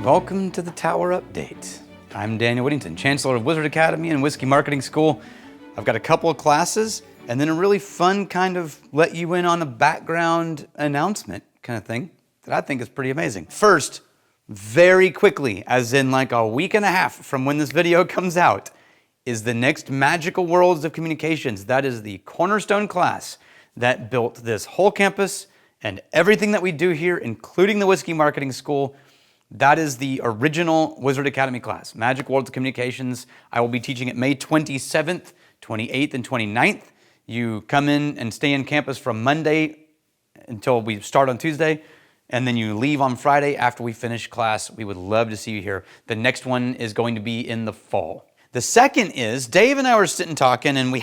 Welcome to the Tower Update. I'm Daniel Whittington, Chancellor of Wizard Academy and Whiskey Marketing School. I've got a couple of classes and then a really fun kind of let you in on a background announcement kind of thing that I think is pretty amazing. First, very quickly, as in like a week and a half from when this video comes out, is the next Magical Worlds of Communications. That is the cornerstone class that built this whole campus and everything that we do here, including the Whiskey Marketing School. That is the original Wizard Academy class, Magic Worlds of Communications. I will be teaching it May 27th, 28th, and 29th. You come in and stay in campus from Monday until we start on Tuesday, and then you leave on Friday after we finish class. We would love to see you here. The next one is going to be in the fall. The second is, Dave and I were sitting talking, and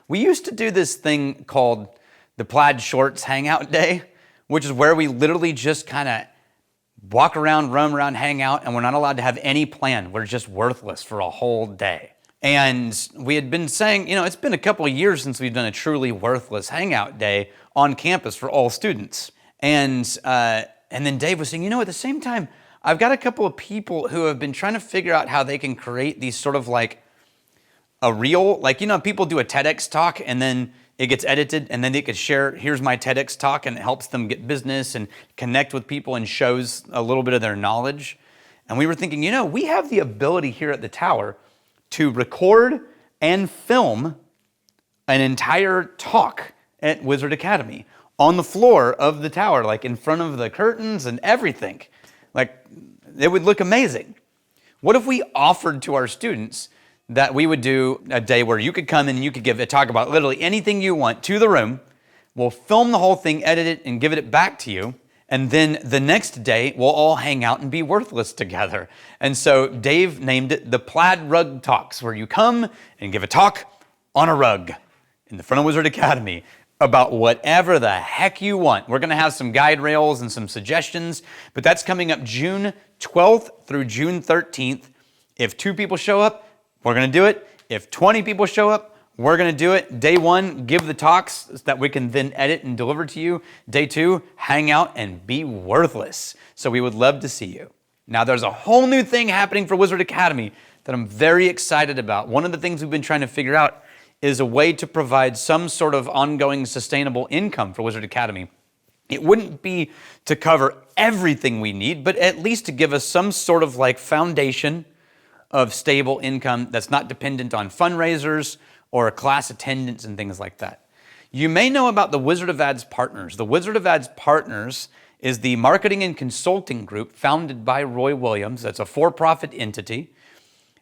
we used to do this thing called the Plaid Shorts Hangout Day, which is where we literally just kind of walk around, roam around, hang out, and we're not allowed to have any plan. We're just worthless for a whole day. And we had been saying, it's been a couple of years since we've done a truly worthless hangout day on campus for all students. And then Dave was saying, at the same time, I've got a couple of people who have been trying to figure out how they can create these sort of like a reel, people do a TEDx talk and then it gets edited and then they could share, here's my TEDx talk, and it helps them get business and connect with people and shows a little bit of their knowledge. And we were thinking, we have the ability here at the Tower to record and film an entire talk at Wizard Academy on the floor of the Tower, like in front of the curtains and everything. Like, it would look amazing. What if we offered to our students that we would do a day where you could come in and you could give a talk about literally anything you want to the room. We'll film the whole thing, edit it, and give it back to you. And then the next day, we'll all hang out and be worthless together. And so Dave named it the Plaid Rug Talks, where you come and give a talk on a rug in the front of Wizard Academy about whatever the heck you want. We're going to have some guide rails and some suggestions, but that's coming up June 12th through June 13th. If 2 people show up, we're going to do it. If 20 people show up, we're going to do it. Day 1, give the talks that we can then edit and deliver to you. Day 2, hang out and be worthless. So we would love to see you. Now, there's a whole new thing happening for Wizard Academy that I'm very excited about. One of the things we've been trying to figure out is a way to provide some sort of ongoing sustainable income for Wizard Academy. It wouldn't be to cover everything we need, but at least to give us some sort of like foundation of stable income that's not dependent on fundraisers or class attendance and things like that. You may know about the Wizard of Ads Partners. The Wizard of Ads Partners is the marketing and consulting group founded by Roy Williams. That's a for-profit entity.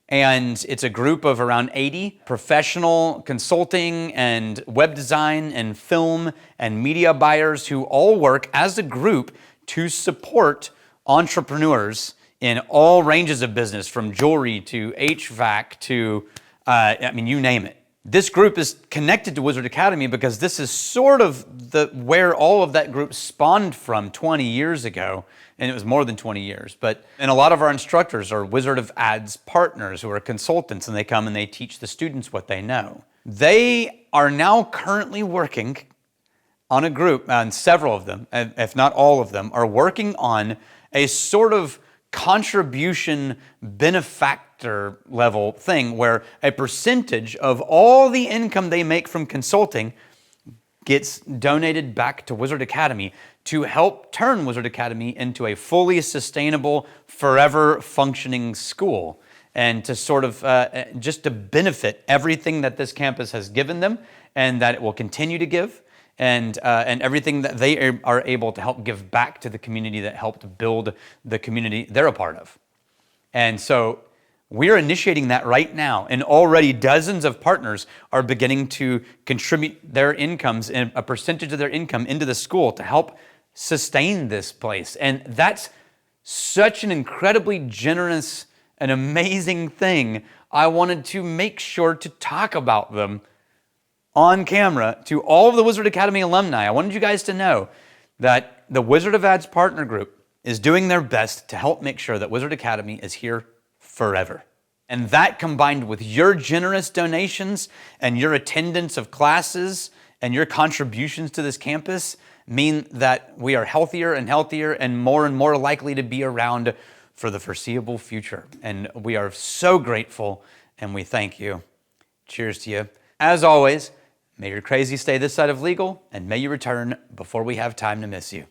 And it's a group of around 80 professional consulting and web design and film and media buyers who all work as a group to support entrepreneurs in all ranges of business, from jewelry to HVAC to, you name it. This group is connected to Wizard Academy because this is sort of where all of that group spawned from 20 years ago, and it was more than 20 years. And a lot of our instructors are Wizard of Ads partners who are consultants, and they come and they teach the students what they know. They are now currently working on a group, and several of them, if not all of them, are working on a sort of contribution benefactor level thing where a percentage of all the income they make from consulting gets donated back to Wizard Academy to help turn Wizard Academy into a fully sustainable, forever functioning school, and to sort of just to benefit everything that this campus has given them and that it will continue to give. And everything that they are able to help give back to the community that helped build the community they're a part of. And so we're initiating that right now, and already dozens of partners are beginning to contribute their incomes and a percentage of their income into the school to help sustain this place. And that's such an incredibly generous and amazing thing. I wanted to make sure to talk about them on camera to all of the Wizard Academy alumni. I wanted you guys to know that the Wizard of Ads Partner Group is doing their best to help make sure that Wizard Academy is here forever. And that, combined with your generous donations and your attendance of classes and your contributions to this campus, mean that we are healthier and healthier and more likely to be around for the foreseeable future. And we are so grateful and we thank you. Cheers to you. As always, may your crazy stay this side of legal and may you return before we have time to miss you.